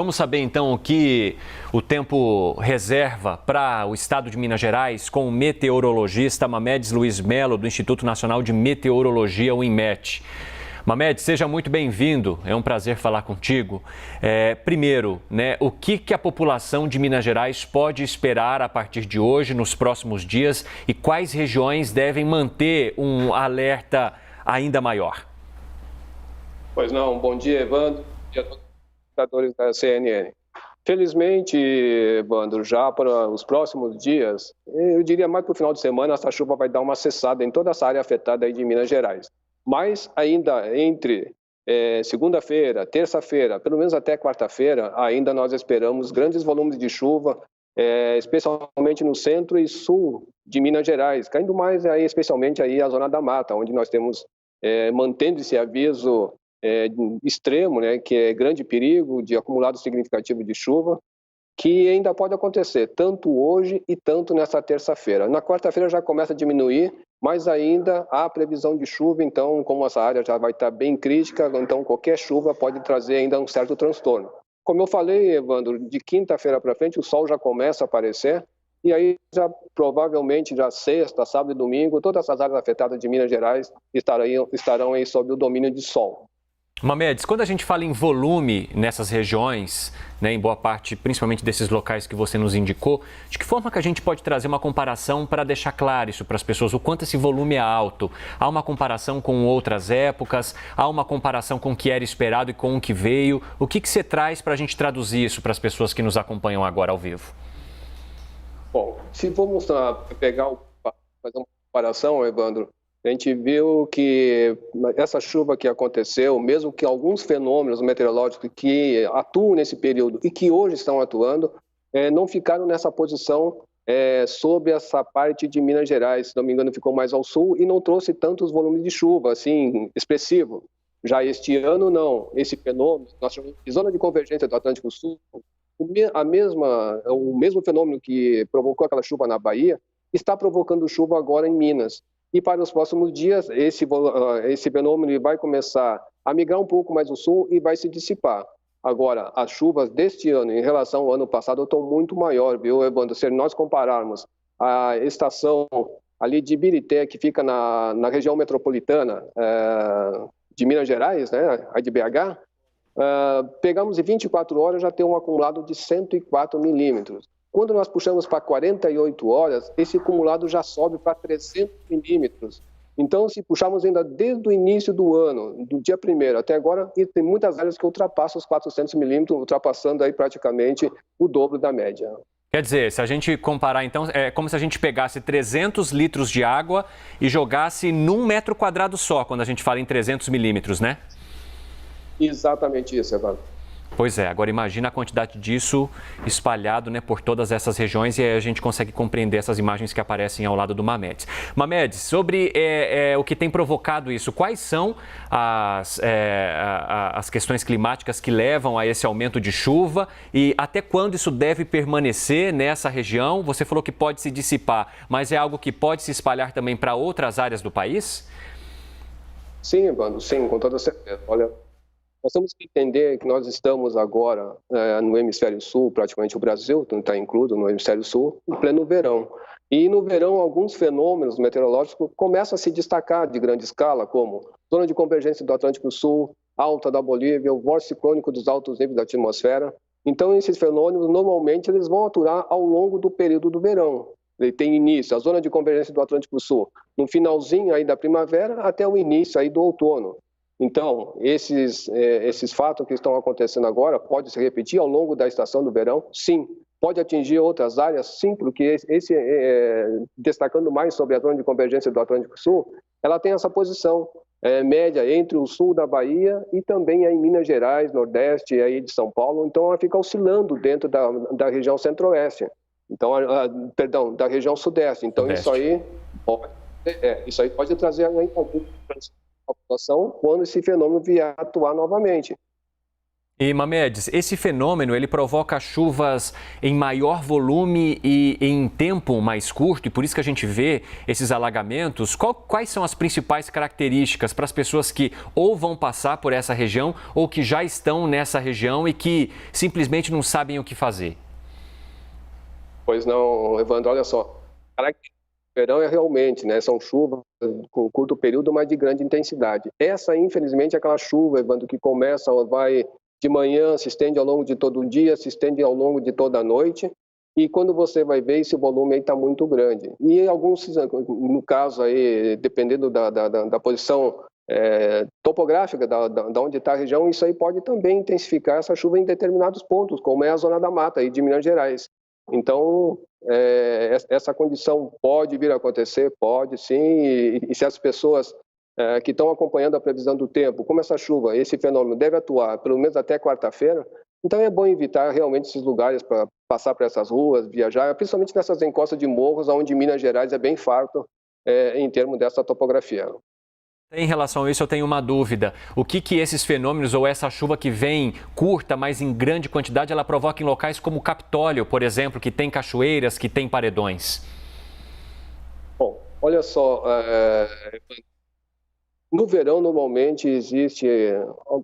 Vamos saber então o que o tempo reserva para o estado de Minas Gerais com o meteorologista Mamedes Luiz Melo, do Instituto Nacional de Meteorologia, o INMET. Mamedes, seja muito bem-vindo, é um prazer falar contigo. Primeiro, o que a população de Minas Gerais pode esperar a partir de hoje, nos próximos dias, e quais regiões devem manter um alerta ainda maior? Pois não, bom dia, Evandro, bom dia a todos os espectadores da CNN. Felizmente, Evandro, já para os próximos dias, eu diria mais para o final de semana, essa chuva vai dar uma cessada em toda essa área afetada aí de Minas Gerais. Mas ainda entre segunda-feira, terça-feira, pelo menos até quarta-feira, ainda nós esperamos grandes volumes de chuva, especialmente no centro e sul de Minas Gerais, caindo mais aí, especialmente aí a zona da mata, onde nós temos, mantendo esse aviso extremo, que é grande perigo de acumulado significativo de chuva, que ainda pode acontecer, tanto hoje e tanto nessa terça-feira. Na quarta-feira já começa a diminuir, mas ainda há previsão de chuva, então, como essa área já vai estar bem crítica, então qualquer chuva pode trazer ainda um certo transtorno. Como eu falei, Evandro, de quinta-feira para frente o sol já começa a aparecer, e aí já provavelmente já sexta, sábado e domingo, todas essas áreas afetadas de Minas Gerais estarão aí sob o domínio de sol. Mamedes, quando a gente fala em volume nessas regiões, em boa parte, principalmente desses locais que você nos indicou, de que forma que a gente pode trazer uma comparação para deixar claro isso para as pessoas, o quanto esse volume é alto? Há uma comparação com outras épocas? Há uma comparação com o que era esperado e com o que veio? O que você traz para a gente traduzir isso para as pessoas que nos acompanham agora ao vivo? Bom, se vamos fazer uma comparação, Evandro, a gente viu que essa chuva que aconteceu, mesmo que alguns fenômenos meteorológicos que atuam nesse período e que hoje estão atuando, não ficaram nessa posição sobre essa parte de Minas Gerais, se não me engano ficou mais ao sul e não trouxe tantos volumes de chuva, assim, expressivo. Já este ano não, esse fenômeno, nós chamamos de zona de convergência do Atlântico Sul, o mesmo fenômeno que provocou aquela chuva na Bahia, está provocando chuva agora em Minas. E para os próximos dias, esse fenômeno vai começar a migrar um pouco mais ao sul e vai se dissipar. Agora, as chuvas deste ano em relação ao ano passado estão muito maior, viu, Evandro? Se nós compararmos a estação ali de Ibirité, que fica na região metropolitana de Minas Gerais, a de BH, pegamos em 24 horas já tem um acumulado de 104 milímetros. Quando nós puxamos para 48 horas, esse acumulado já sobe para 300 milímetros. Então, se puxarmos ainda desde o início do ano, do dia 1º até agora, tem muitas áreas que ultrapassam os 400 milímetros, ultrapassando aí praticamente o dobro da média. Quer dizer, se a gente comparar, então, é como se a gente pegasse 300 litros de água e jogasse num metro quadrado só, quando a gente fala em 300 milímetros, né? Exatamente isso, Evandro. Pois é, agora imagina a quantidade disso espalhado por todas essas regiões e aí a gente consegue compreender essas imagens que aparecem ao lado do Mamedes. Mamedes, sobre o que tem provocado isso, quais são as questões climáticas que levam a esse aumento de chuva e até quando isso deve permanecer nessa região? Você falou que pode se dissipar, mas é algo que pode se espalhar também para outras áreas do país? Sim, Evandro, sim, com toda certeza. Olha, nós temos que entender que nós estamos agora no hemisfério sul, praticamente o Brasil está incluído no hemisfério sul, em pleno verão. E no verão, alguns fenômenos meteorológicos começam a se destacar de grande escala, como zona de convergência do Atlântico Sul, alta da Bolívia, o vórtice ciclônico dos altos níveis da atmosfera. Então, esses fenômenos, normalmente, eles vão atuar ao longo do período do verão. Ele tem início, a zona de convergência do Atlântico Sul, no finalzinho aí da primavera até o início aí do outono. Então, esses fatos que estão acontecendo agora podem se repetir ao longo da estação do verão? Sim. Pode atingir outras áreas? Sim, porque destacando mais sobre a zona de convergência do Atlântico Sul, ela tem essa posição média entre o sul da Bahia e também aí em Minas Gerais, Nordeste aí de São Paulo. Então, ela fica oscilando dentro da região Centro-Oeste. Então, perdão, da região Sudeste. Então, Sudeste. Isso aí pode trazer algum população quando esse fenômeno vier a atuar novamente. E Mamedes, esse fenômeno ele provoca chuvas em maior volume e em tempo mais curto, e por isso que a gente vê esses alagamentos. Quais são as principais características para as pessoas que ou vão passar por essa região ou que já estão nessa região e que simplesmente não sabem o que fazer? Pois não, Evandro, olha só. O verão é realmente, né? São chuvas com curto período, mas de grande intensidade. Essa, infelizmente, é aquela chuva, Evandro, que começa, vai de manhã, se estende ao longo de todo o dia, se estende ao longo de toda a noite, e quando você vai ver, esse volume aí está muito grande. E alguns, no caso aí, dependendo da posição topográfica da onde está a região, isso aí pode também intensificar essa chuva em determinados pontos, como é a zona da mata aí de Minas Gerais. Então, essa condição pode vir a acontecer, pode sim, e se as pessoas que estão acompanhando a previsão do tempo, como essa chuva, esse fenômeno deve atuar pelo menos até quarta-feira, então é bom evitar realmente esses lugares para passar por essas ruas, viajar, principalmente nessas encostas de morros, onde Minas Gerais é bem farto em termos dessa topografia. Em relação a isso, eu tenho uma dúvida. O que esses fenômenos ou essa chuva que vem curta, mas em grande quantidade, ela provoca em locais como o Capitólio, por exemplo, que tem cachoeiras, que tem paredões? Bom, olha só, no verão, normalmente, existe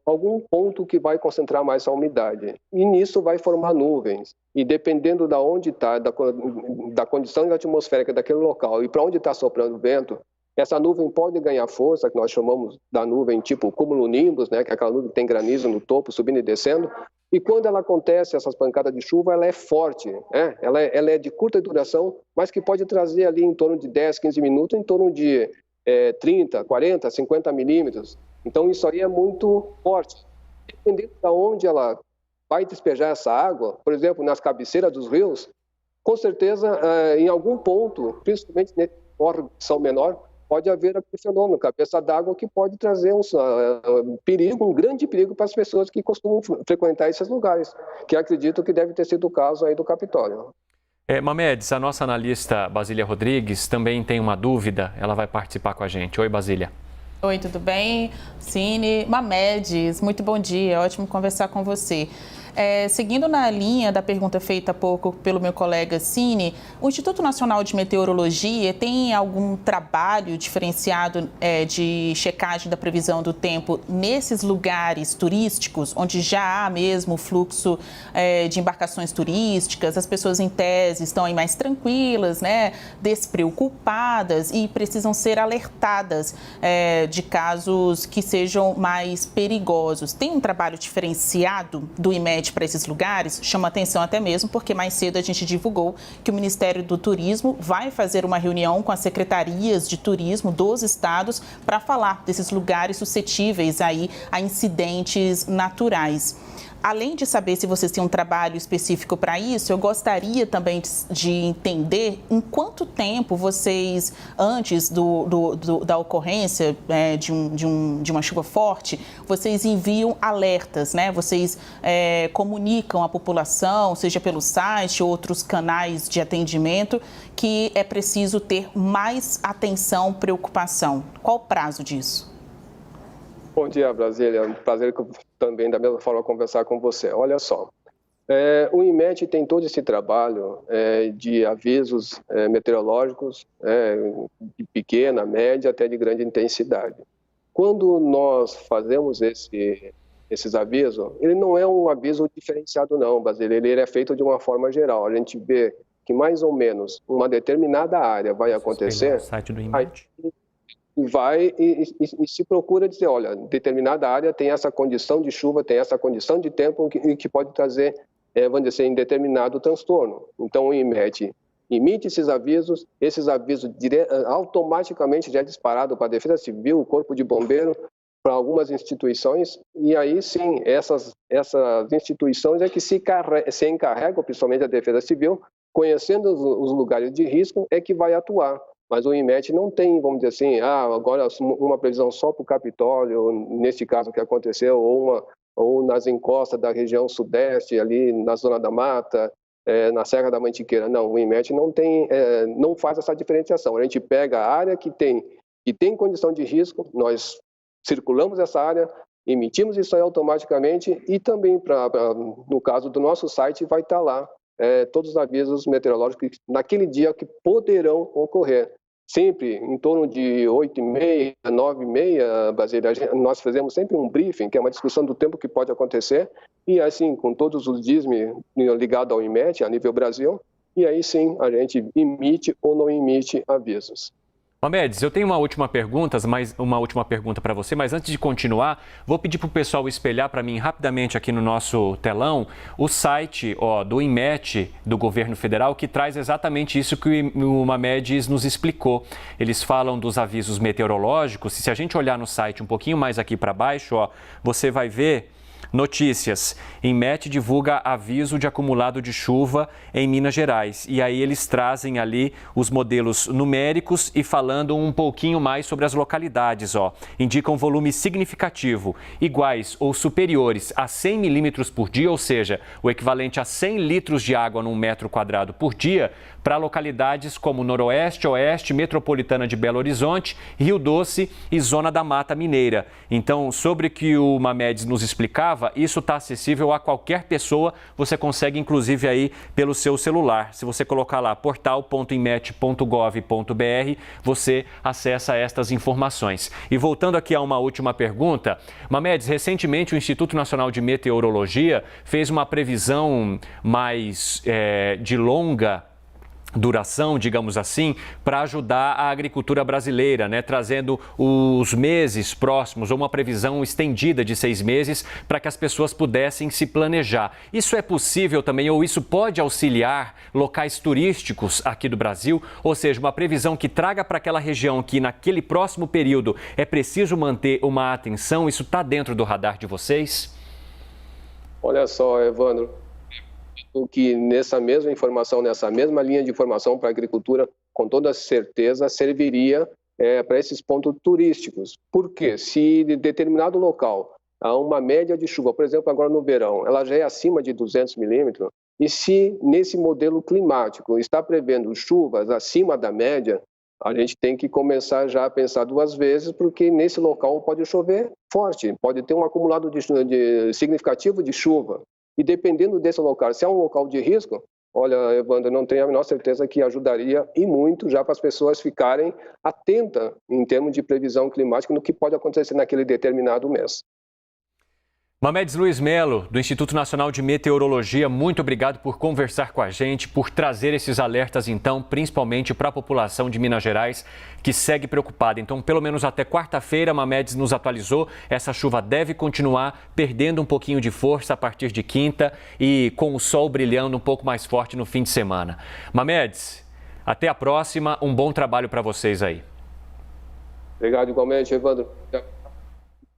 algum ponto que vai concentrar mais a umidade. E nisso vai formar nuvens. E dependendo de onde está, da condição atmosférica daquele local e para onde está soprando o vento, essa nuvem pode ganhar força, que nós chamamos da nuvem tipo cumulonimbus, né, que é aquela nuvem que tem granizo no topo, subindo e descendo. E quando ela acontece, essas pancadas de chuva, ela é forte, né? Ela é de curta duração, mas que pode trazer ali em torno de 10, 15 minutos, em torno de 30, 40, 50 milímetros. Então, isso aí é muito forte. Dependendo de onde ela vai despejar essa água, por exemplo, nas cabeceiras dos rios, com certeza, em algum ponto, principalmente nesse córrego de São Menor, pode haver aquele fenômeno, cabeça d'água, que pode trazer um grande perigo para as pessoas que costumam frequentar esses lugares, que acredito que deve ter sido o caso aí do Capitólio. Mamedes, a nossa analista Basília Rodrigues também tem uma dúvida, ela vai participar com a gente. Oi, Basília. Oi, tudo bem? Cine, Mamedes, muito bom dia, ótimo conversar com você. Seguindo na linha da pergunta feita há pouco pelo meu colega Cine, o Instituto Nacional de Meteorologia tem algum trabalho diferenciado de checagem da previsão do tempo nesses lugares turísticos, onde já há mesmo fluxo de embarcações turísticas, as pessoas em tese estão aí mais tranquilas, né, despreocupadas e precisam ser alertadas de casos que sejam mais perigosos. Tem um trabalho diferenciado do IMET para esses lugares? Chama atenção até mesmo porque mais cedo a gente divulgou que o Ministério do Turismo vai fazer uma reunião com as secretarias de turismo dos estados para falar desses lugares suscetíveis aí a incidentes naturais. Além de saber se vocês têm um trabalho específico para isso, eu gostaria também de entender em quanto tempo vocês, antes da ocorrência de uma chuva forte, vocês enviam alertas, né? Vocês comunicam à população, seja pelo site ou outros canais de atendimento, que é preciso ter mais atenção, preocupação. Qual o prazo disso? Bom dia, Brasília. É um prazer também, da mesma forma, conversar com você. Olha só, o IMET tem todo esse trabalho de avisos meteorológicos de pequena, média, até de grande intensidade. Quando nós fazemos esses avisos, ele não é um aviso diferenciado não, Brasília. Ele é feito de uma forma geral. A gente vê que mais ou menos uma determinada área vai acontecer. O site do IMET. E se procura dizer, olha, determinada área tem essa condição de chuva, tem essa condição de tempo que pode trazer, vamos dizer, em determinado transtorno. Então, o IMET emite esses avisos automaticamente já é disparado para a Defesa Civil, o Corpo de Bombeiro, para algumas instituições, e aí sim, essas instituições é que se encarregam, principalmente a Defesa Civil, conhecendo os lugares de risco, é que vai atuar. Mas o IMET não tem, vamos dizer assim, agora uma previsão só para o Capitólio, neste caso que aconteceu, ou nas encostas da região sudeste, ali na Zona da Mata, na Serra da Mantiqueira. Não, o IMET não faz essa diferenciação. A gente pega a área que tem condição de risco, nós circulamos essa área, emitimos isso aí automaticamente e também, no caso do nosso site, vai estar lá todos os avisos meteorológicos naquele dia que poderão ocorrer. Sempre em torno de 8h30, 9h30, Basílio, nós fazemos sempre um briefing, que é uma discussão do tempo que pode acontecer, e assim, com todos os DISM ligados ao IMET, a nível Brasil, e aí sim a gente emite ou não emite avisos. Mamedes, eu tenho uma última pergunta para você, mas antes de continuar, vou pedir para o pessoal espelhar para mim rapidamente aqui no nosso telão o site do IMET, do governo federal, que traz exatamente isso que o Mamedes nos explicou. Eles falam dos avisos meteorológicos, e se a gente olhar no site um pouquinho mais aqui para baixo, você vai ver notícias. IMET divulga aviso de acumulado de chuva em Minas Gerais. E aí eles trazem ali os modelos numéricos e falando um pouquinho mais sobre as localidades. Indicam volume significativo, iguais ou superiores a 100 milímetros por dia, ou seja, o equivalente a 100 litros de água num metro quadrado por dia, para localidades como Noroeste, Oeste, Metropolitana de Belo Horizonte, Rio Doce e Zona da Mata Mineira. Então, sobre o que o Mamedes nos explicava, isso está acessível a qualquer pessoa, você consegue inclusive aí pelo seu celular. Se você colocar lá portal.imet.gov.br, você acessa estas informações. E voltando aqui a uma última pergunta, Mamedes, recentemente o Instituto Nacional de Meteorologia fez uma previsão mais de longa duração, digamos assim, para ajudar a agricultura brasileira, trazendo os meses próximos ou uma previsão estendida de 6 meses para que as pessoas pudessem se planejar. Isso é possível também, ou isso pode auxiliar locais turísticos aqui do Brasil? Ou seja, uma previsão que traga para aquela região que naquele próximo período é preciso manter uma atenção, isso está dentro do radar de vocês? Olha só, Evandro, que nessa mesma informação, nessa mesma linha de informação para a agricultura, com toda certeza, serviria para esses pontos turísticos. Por quê? Se de determinado local há uma média de chuva, por exemplo, agora no verão, ela já é acima de 200 milímetros, e se nesse modelo climático está prevendo chuvas acima da média, a gente tem que começar já a pensar 2 vezes, porque nesse local pode chover forte, pode ter um acumulado significativo de chuva. E dependendo desse local, se é um local de risco, olha, Evandro, não tenho a menor certeza que ajudaria e muito já para as pessoas ficarem atentas em termos de previsão climática no que pode acontecer naquele determinado mês. Mamedes Luiz Melo, do Instituto Nacional de Meteorologia, muito obrigado por conversar com a gente, por trazer esses alertas, então, principalmente para a população de Minas Gerais, que segue preocupada. Então, pelo menos até quarta-feira, Mamedes nos atualizou, essa chuva deve continuar perdendo um pouquinho de força a partir de quinta e com o sol brilhando um pouco mais forte no fim de semana. Mamedes, até a próxima, um bom trabalho para vocês aí. Obrigado igualmente, Evandro.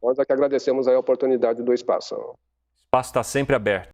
Nós é que agradecemos a oportunidade do espaço. O espaço está sempre aberto.